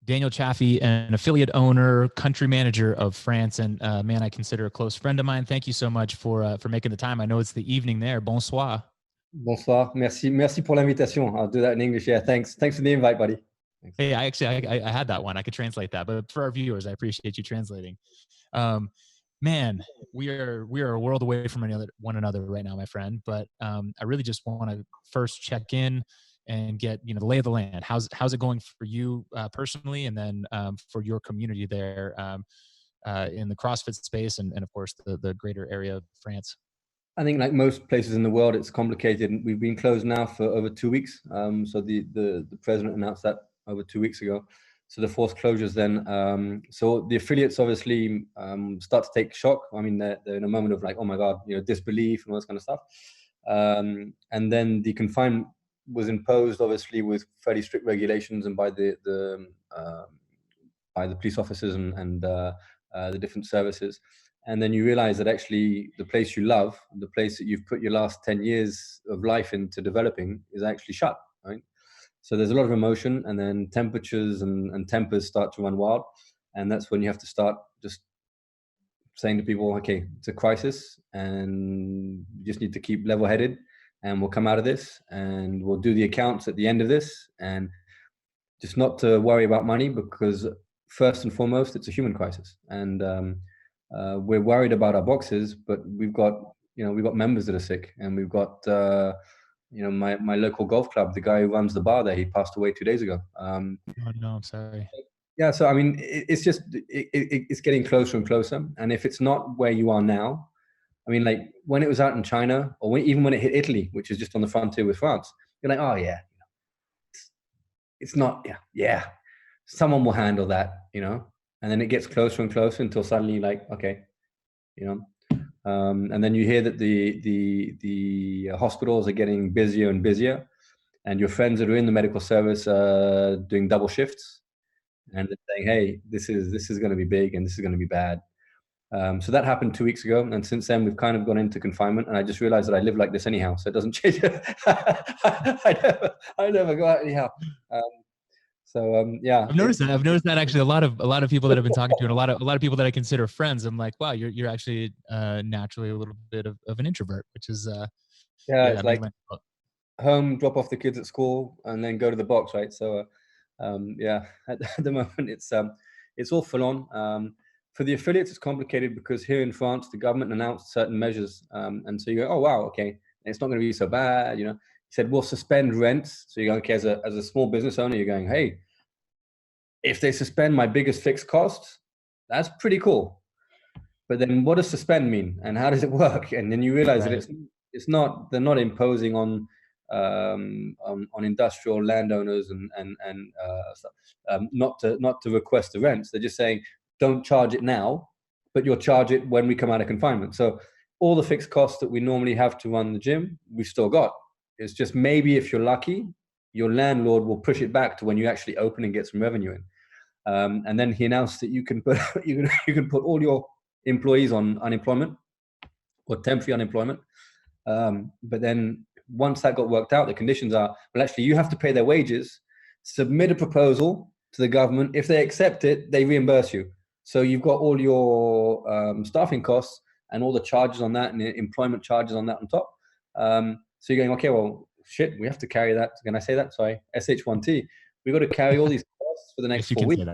Daniel Chaffey, an affiliate owner, country manager of France, and man, I consider a close friend of mine. Thank you so much for making the time. I know it's the evening there. Bonsoir. Bonsoir. Merci pour l'invitation. I'll do that in English. Yeah, thanks for the invite, buddy. Thanks. Hey, I had that one. I could translate that, but for our viewers, I appreciate you translating. Man, we are a world away from one another right now, my friend. But I really just want to first check in and get the lay of the land. How's it going for you personally, and then for your community there in the CrossFit space, and of course the greater area of France. I think like most places in the world, it's complicated. We've been closed now for over 2 weeks. So the president announced that over 2 weeks ago. So the forced closures then. So the affiliates obviously start to take shock. I mean, they're in a moment of like, oh my God, disbelief and all this kind of stuff. And then the confinement was imposed, obviously, with fairly strict regulations and by the police officers and the different services. And then you realize that actually the place you love, the place that you've put your last 10 years of life into developing, is actually shut, right? So there's a lot of emotion, and then temperatures and tempers start to run wild. And that's when you have to start just saying to people, okay, it's a crisis and you just need to keep level-headed, and we'll come out of this and we'll do the accounts at the end of this, and just not to worry about money, because first and foremost, it's a human crisis. And we're worried about our boxes, but we've got members that are sick, and we've got my local golf club, the guy who runs the bar there, he passed away 2 days ago. Oh no, I'm sorry. Yeah, so I mean, it's just it's getting closer and closer. And if it's not where you are now, I mean, like when it was out in China, or even when it hit Italy, which is just on the frontier with France, you're like, oh yeah, it's not, yeah, someone will handle that, and then it gets closer and closer until suddenly, like, okay, and then you hear that the hospitals are getting busier and busier, and your friends that are in the medical service are doing double shifts, and they're saying, hey, this is going to be big, and this is going to be bad. So that happened 2 weeks ago, and since then we've kind of gone into confinement, and I just realized that I live like this anyhow, so it doesn't change. I never go out anyhow. Yeah, I've noticed that actually a lot of people that I've been talking to, and a lot of people that I consider friends, I'm like, wow, you're actually naturally a little bit of an introvert, which is it's like home, drop off the kids at school, and then go to the box, right? So at the moment it's all full on. For the affiliates, it's complicated because here in France, the government announced certain measures, and so you go, oh wow, okay, it's not going to be so bad, He said we'll suspend rents. So you go, okay, as a small business owner, you're going, hey, if they suspend my biggest fixed costs, that's pretty cool. But then what does suspend mean, and how does it work? And then you realize that it's not, they're not imposing on industrial landowners and not to request the rents. They're just saying, don't charge it now, but you'll charge it when we come out of confinement. So all the fixed costs that we normally have to run the gym, we've still got. It's just maybe if you're lucky, your landlord will push it back to when you actually open and get some revenue in. And then he announced that you can put you can put all your employees on unemployment or temporary unemployment. But then once that got worked out, the conditions are, well, actually you have to pay their wages, submit a proposal to the government. If they accept it, they reimburse you. So you've got all your staffing costs and all the charges on that, and the employment charges on that on top. So you're going, okay, well, shit, we have to carry that. Can I say that? Sorry, SH1T. We've got to carry all these costs for the next 4 weeks.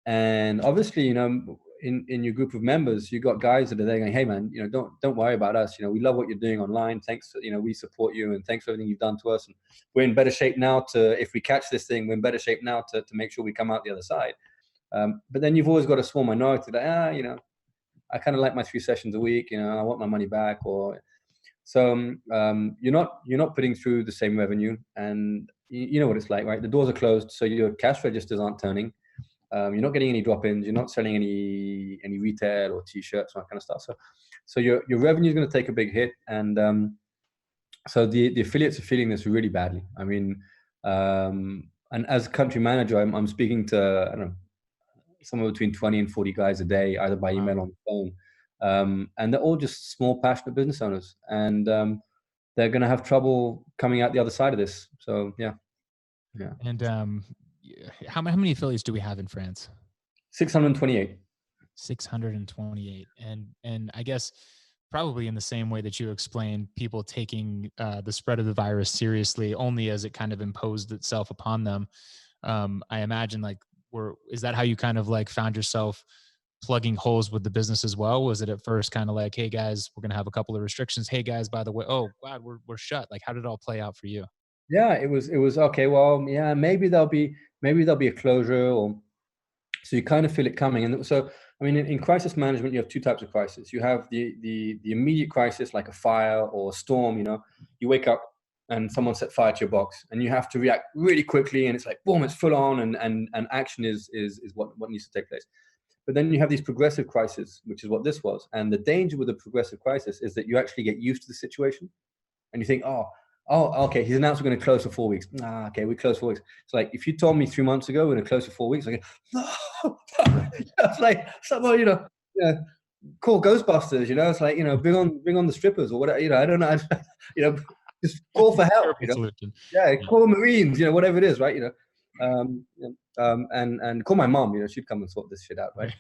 And obviously, in your group of members, you got guys that are there going, hey man, don't worry about us. We love what you're doing online. Thanks for, we support you, and thanks for everything you've done to us. And we're in better shape now if we catch this thing, we're in better shape now to make sure we come out the other side. But then you've always got a small minority that, I kind of like my 3 sessions a week, I want my money back, or so you're not putting through the same revenue, and you know what it's like, right? The doors are closed, so your cash registers aren't turning. You're not getting any drop-ins. You're not selling any retail or T-shirts, that kind of stuff. So your revenue is going to take a big hit, and so the affiliates are feeling this really badly. I mean, and as country manager, I'm speaking to, I don't know, somewhere between 20 and 40 guys a day, either by email or on the phone, and they're all just small, passionate business owners, and they're going to have trouble coming out the other side of this. So yeah. And how many affiliates do we have in France? 628. 628. And I guess probably in the same way that you explained, people taking the spread of the virus seriously only as it kind of imposed itself upon them. I imagine like, is that how you kind of like found yourself plugging holes with the business as well? Was it at first kind of like, hey guys, we're going to have a couple of restrictions. Hey guys, by the way, oh God, we're shut. Like, how did it all play out for you? Yeah, it was okay. Well, yeah, maybe there'll be a closure, or so you kind of feel it coming. And so, I mean, in crisis management, you have two types of crisis. You have the immediate crisis, like a fire or a storm. You wake up and someone set fire to your box, and you have to react really quickly, and it's like boom, it's full on, and action is what needs to take place. But then you have these progressive crises, which is what this was. And the danger with the progressive crisis is that you actually get used to the situation, and you think, okay, he's announced we're going to close for 4 weeks. Okay, we close 4 weeks. It's like, if you told me 3 months ago we're going to close for 4 weeks, like, no, it's like someone, call Ghostbusters. It's like, bring on the strippers or whatever. I don't know, just call for help. Terrible solution. Yeah, call the Marines. Whatever it is, right? And call my mom. She'd come and sort this shit out, right?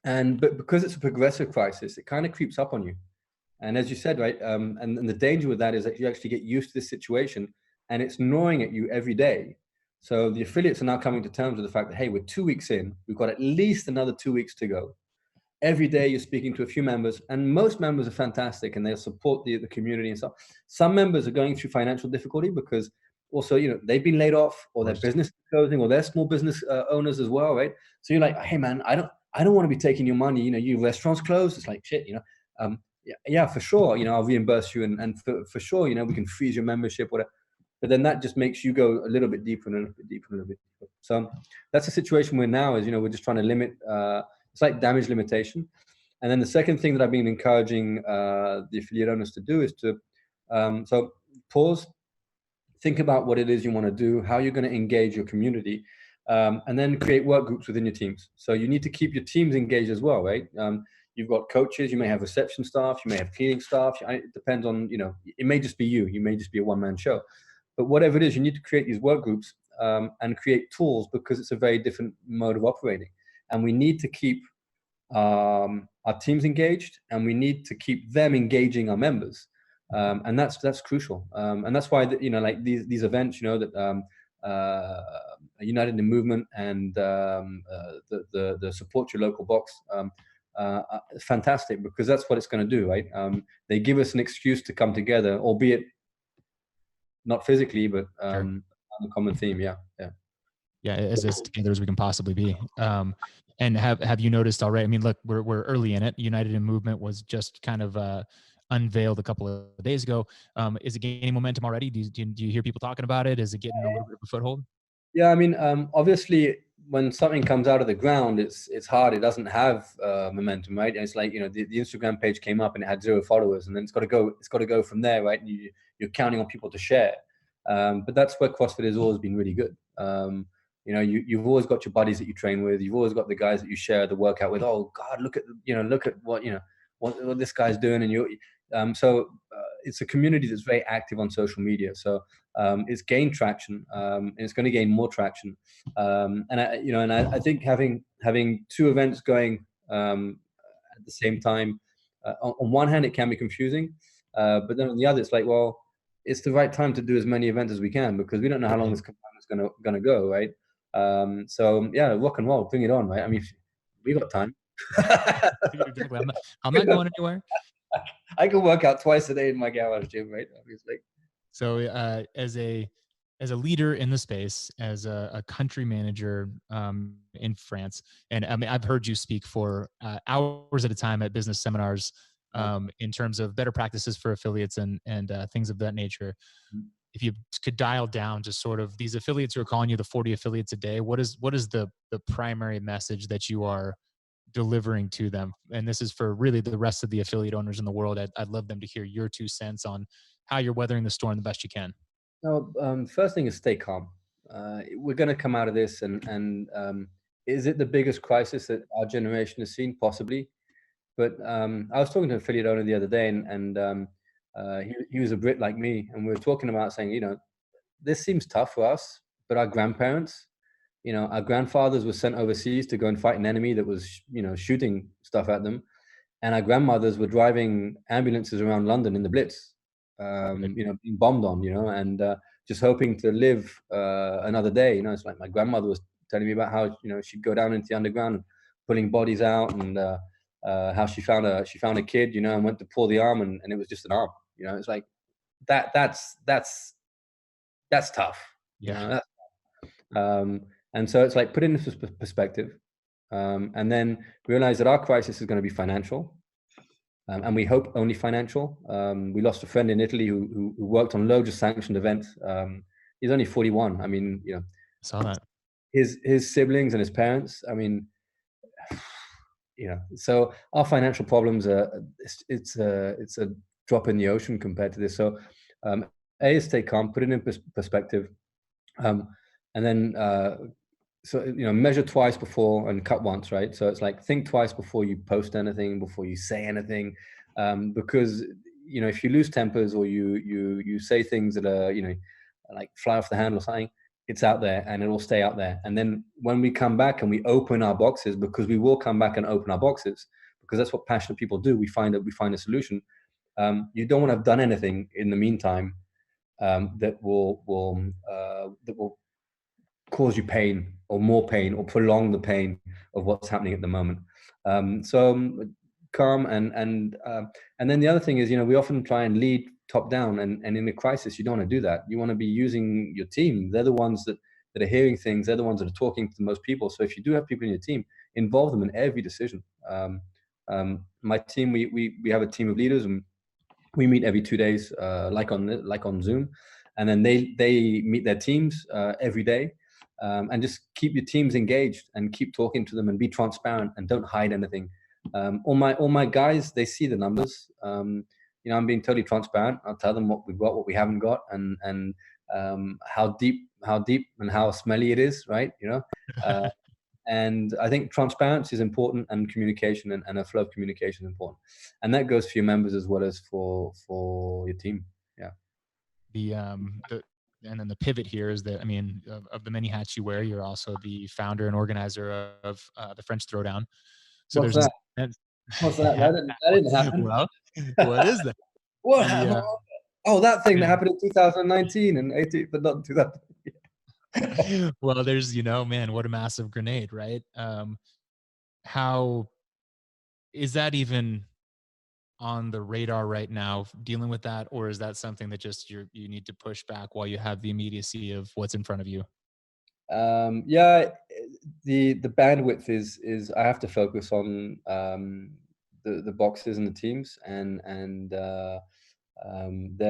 Right. But because it's a progressive crisis, it kind of creeps up on you. And as you said, right, and the danger with that is that you actually get used to this situation, and it's gnawing at you every day. So the affiliates are now coming to terms with the fact that, hey, we're 2 weeks in, we've got at least another 2 weeks to go. Every day you're speaking to a few members, and most members are fantastic, and they'll support the community and stuff. Some members are going through financial difficulty because also, they've been laid off, or their business is closing, or they're small business owners as well, right? So you're like, hey man, I don't want to be taking your money. Your restaurant's closed. It's like shit. Yeah, for sure. I'll reimburse you, and for sure, we can freeze your membership, whatever. But then that just makes you go a little bit deeper and a little bit deeper and a little bit deeper. So that's a situation we're now is, we're just trying to limit. It's like damage limitation. And then the second thing that I've been encouraging the affiliate owners to do is to so pause, think about what it is you want to do, how you're going to engage your community, and then create work groups within your teams. So you need to keep your teams engaged as well, right? You've got coaches, you may have reception staff, you may have cleaning staff. It depends on, it may just be you may just be a one-man show. But whatever it is, you need to create these work groups and create tools, because it's a very different mode of operating. And we need to keep our teams engaged, and we need to keep them engaging our members. And that's crucial. And that's why, like these events, that United in Movement and the Support Your Local Box, fantastic, because that's what it's going to do, right? They give us an excuse to come together, albeit not physically, but Sure. on a common theme. Yeah. As together as we can possibly be. And have you noticed already? I mean, look, we're early in it. United in Movement was just kind of unveiled a couple of days ago. Is it gaining momentum already? Do you hear people talking about it? Is it getting a little bit of a foothold? Yeah, I mean, obviously, when something comes out of the ground, it's hard. It doesn't have momentum, right? And it's like, the Instagram page came up and it had 0 followers, and then it's got to go from there, right? And you're counting on people to share. But that's where CrossFit has always been really good. You've always got your buddies that you train with. You've always got the guys that you share the workout with. Oh God, look at what this guy's doing, and so it's a community that's very active on social media. So it's gained traction, and it's going to gain more traction. I think having 2 events going at the same time, on one hand, it can be confusing, but then on the other, it's like, well, it's the right time to do as many events as we can, because we don't know how long this confinement is going to go, right? So yeah, rock and roll, bring it on, right? I mean, we got time. Exactly. I'm not going anywhere. I can work out twice a day in my garage gym, right? Obviously. So as a leader in the space, as a country manager in France, and I mean, I've heard you speak for hours at a time at business seminars in terms of better practices for affiliates and things of that nature. If you could dial down just sort of these affiliates who are calling you the 40 affiliates a day, what is the primary message that you are delivering to them? And this is for really the rest of the affiliate owners in the world. I'd love them to hear your 2 cents on how you're weathering the storm the best you can. No, first thing is stay calm. We're going to come out of this, and is it the biggest crisis that our generation has seen? Possibly. But I was talking to an affiliate owner the other day, and he was a Brit like me, and we were talking about saying, this seems tough for us, but our grandparents, our grandfathers were sent overseas to go and fight an enemy that was, shooting stuff at them. And our grandmothers were driving ambulances around London in the Blitz, being bombed on, and just hoping to live another day. It's like my grandmother was telling me about how, she'd go down into the underground and pulling bodies out, and how she found a kid, and went to pull the arm, and it was just an arm. It's like that's tough. Yeah. And so it's like put it into perspective, and then realize that our crisis is going to be financial. And we hope only financial. We lost a friend in Italy who worked on loads of sanctioned events. He's only 41. I mean, saw that. His siblings and his parents. I mean, so our financial problems are it's a drop in the ocean compared to this. So, A is stay calm, put it in perspective, and then measure twice before and cut once, right? So it's like think twice before you post anything, before you say anything, because if you lose tempers or you say things that are like fly off the handle or something, it's out there and it will stay out there. And then when we come back and we open our boxes, because we will come back and open our boxes, because that's what passionate people do. We find a solution. You don't want to have done anything in the meantime that will cause you pain or more pain or prolong the pain of what's happening at the moment. So calm and then the other thing is, we often try and lead top down, and in a crisis you don't want to do that. You want to be using your team. They're the ones that are hearing things. They're the ones that are talking to the most people. So if you do have people in your team, involve them in every decision. My team, we have a team of leaders, and we meet every 2 days, like on Zoom, and then they meet their teams every day. And just keep your teams engaged and keep talking to them and be transparent and don't hide anything. All my guys, they see the numbers. I'm being totally transparent. I'll tell them what we've got, what we haven't got, and how deep and how smelly it is, right? And I think transparency is important, and communication and a flow of communication is important. And that goes for your members as well as for your team. Yeah. And then the pivot here is that, I mean, of the many hats you wear, you're also the founder and organizer of the French Throwdown. So What's that? What's that? That didn't happen. Well, what is that? What happened? That thing that happened in 2019 and 18, but not in 2000. Well, there's, man, what a massive grenade, right? How is that even on the radar right now, dealing with that, or is that something that just you need to push back while you have the immediacy of what's in front of you? Yeah, the bandwidth is I have to focus on the boxes and the teams, and they're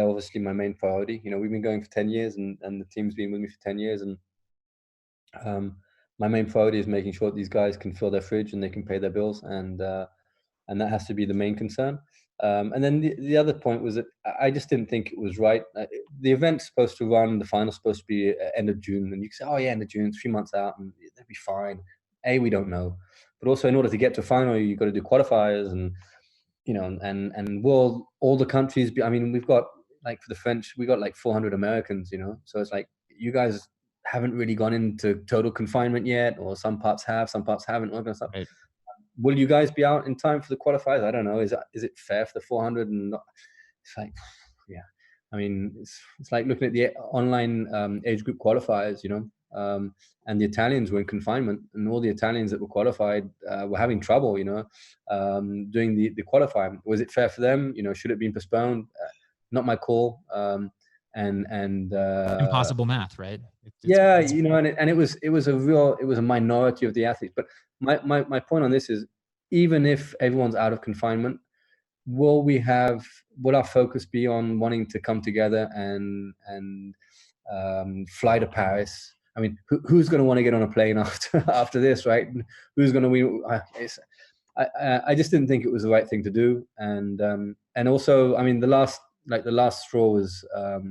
obviously my main priority. We've been going for 10 years, and the team's been with me for 10 years, and my main priority is making sure that these guys can fill their fridge and they can pay their bills, and that has to be the main concern. And then the other point was that I just didn't think it was right. The event's supposed to run, the final's supposed to be end of June, and you can say, oh yeah, end of June, 3 months out, and they'll be fine. We don't know. But also, in order to get to final, you've got to do qualifiers, and and will all the countries be, I mean, we've got, like, for the French, we got like 400 Americans, so it's like, you guys haven't really gone into total confinement yet, or some parts have, some parts haven't, all that kind of stuff. Right. Will you guys be out in time for the qualifiers? I don't know. Is it fair for the 400? And not? It's like, yeah. I mean, it's like looking at the online age group qualifiers, and the Italians were in confinement, and all the Italians that were qualified were having trouble, doing the qualifying. Was it fair for them? Should it have been postponed? Not my call. And Impossible math, right? Yeah, and it was a minority of the athletes. But my point on this is, even if everyone's out of confinement, will our focus be on wanting to come together and fly to Paris? I mean, who's going to want to get on a plane after this, right? Who's going to? I just didn't think it was the right thing to do, and also, I mean, the last straw was our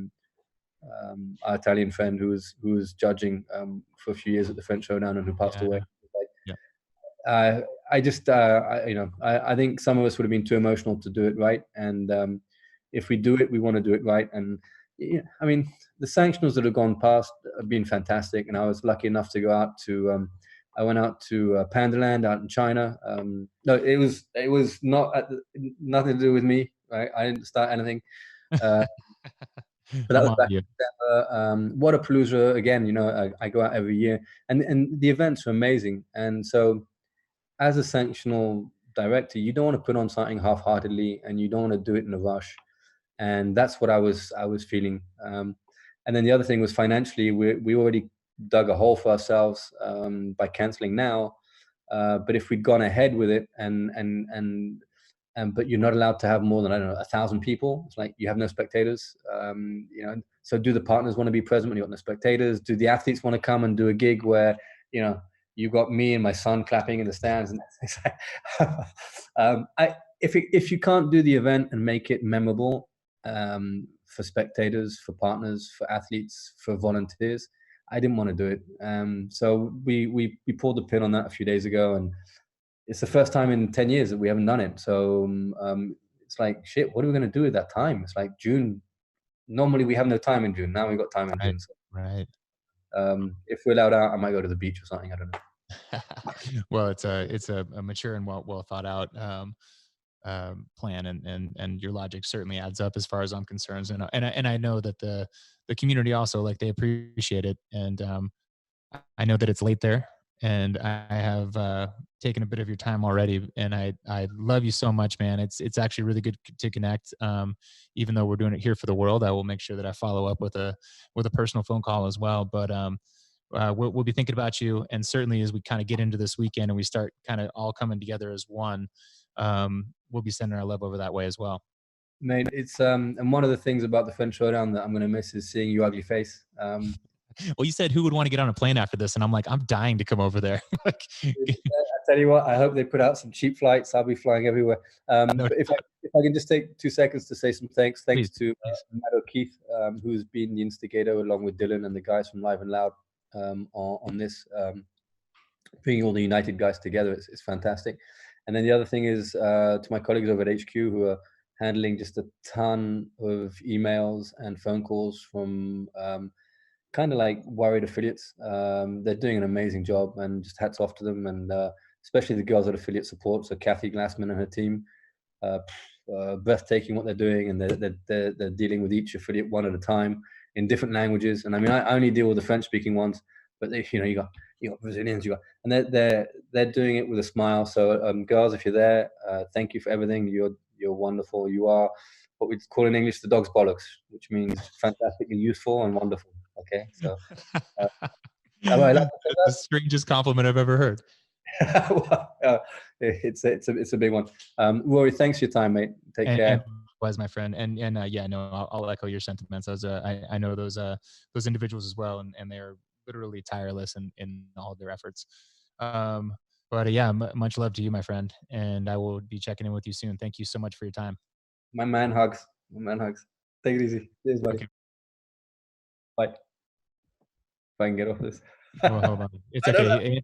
Italian friend who was judging for a few years at the French Showdown, and who passed away. I think some of us would have been too emotional to do it right, and if we do it, we want to do it right. And yeah, I mean, the sanctionals that have gone past have been fantastic, and I was lucky enough to go out to. I went out to Pandaland out in China. No, it was not nothing to do with me. Right? I didn't start anything. Uh, but that I'm was on back you. in December. Waterpalooza again. You know, I go out every year, and the events are amazing. And so, as a sanctional director, you don't want to put on something half-heartedly, and you don't want to do it in a rush. And that's what I was feeling. And then the other thing was financially, we already dug a hole for ourselves by canceling now. But if we'd gone ahead with it, and but you're not allowed to have more than, I don't know, 1,000 people. It's like you have no spectators. You know, so do the partners want to be present when you got no spectators? Do the athletes want to come and do a gig where, you know, you got me and my son clapping in the stands? And it's like, if you can't do the event and make it memorable, for spectators, for partners, for athletes, for volunteers, I didn't want to do it. So we pulled the pin on that a few days ago, and it's the first time in 10 years that we haven't done it. So it's like, shit, what are we going to do at that time? It's like June. Normally we have no time in June. Now we've got time in Right. June. So, Right. if we're allowed out, I might go to the beach or something. I don't know. Well, it's a mature and well thought out plan, and your logic certainly adds up as far as I'm concerned, and I know that the community also, like, they appreciate it, and I know that it's late there, and I have taken a bit of your time already, and I love you so much, man. It's actually really good to connect. Even though we're doing it here for the world, I will make sure that I follow up with a personal phone call as well. But we'll be thinking about you, and certainly as we kind of get into this weekend and we start kind of all coming together as one, we'll be sending our love over that way as well. Mate, it's and one of the things about the French Showdown that I'm going to miss is seeing your ugly face. Well, you said who would want to get on a plane after this, and I'm like, I'm dying to come over there. Like, I tell you what, I hope they put out some cheap flights. I'll be flying everywhere. no, But if I can just take 2 seconds to say some thanks please, to please. Matt O'Keefe, who's been the instigator along with Dylan and the guys from Live and Loud, on this, bringing all the United guys together. It's fantastic. And then the other thing is, to my colleagues over at HQ who are handling just a ton of emails and phone calls from kind of like worried affiliates. They're doing an amazing job, and just hats off to them, and especially the girls at affiliate support. So Chaffey Glassman and her team, uh, breathtaking what they're doing, and they're dealing with each affiliate one at a time in different languages. And I mean, I only deal with the French-speaking ones, but they, you know, you got Brazilians, and they're doing it with a smile. So girls, if you're there, thank you for everything. You're wonderful. You are what we call in English the dog's bollocks, which means fantastically useful and wonderful. Okay, so am I allowed to say That's the strangest compliment I've ever heard. that? Well, it's a big one. Rory, thanks for your time, mate. Take And care. was my friend, and yeah, no, I'll echo your sentiments. I know those individuals as well, and they're literally tireless in all of their efforts. Um, but yeah, much love to you, my friend, and I will be checking in with you soon. Thank you so much for your time. My man hugs. My man hugs. Take it easy. Cheers, buddy. Okay, Bye. If I can get off this. well, hold on. It's I don't know. okay.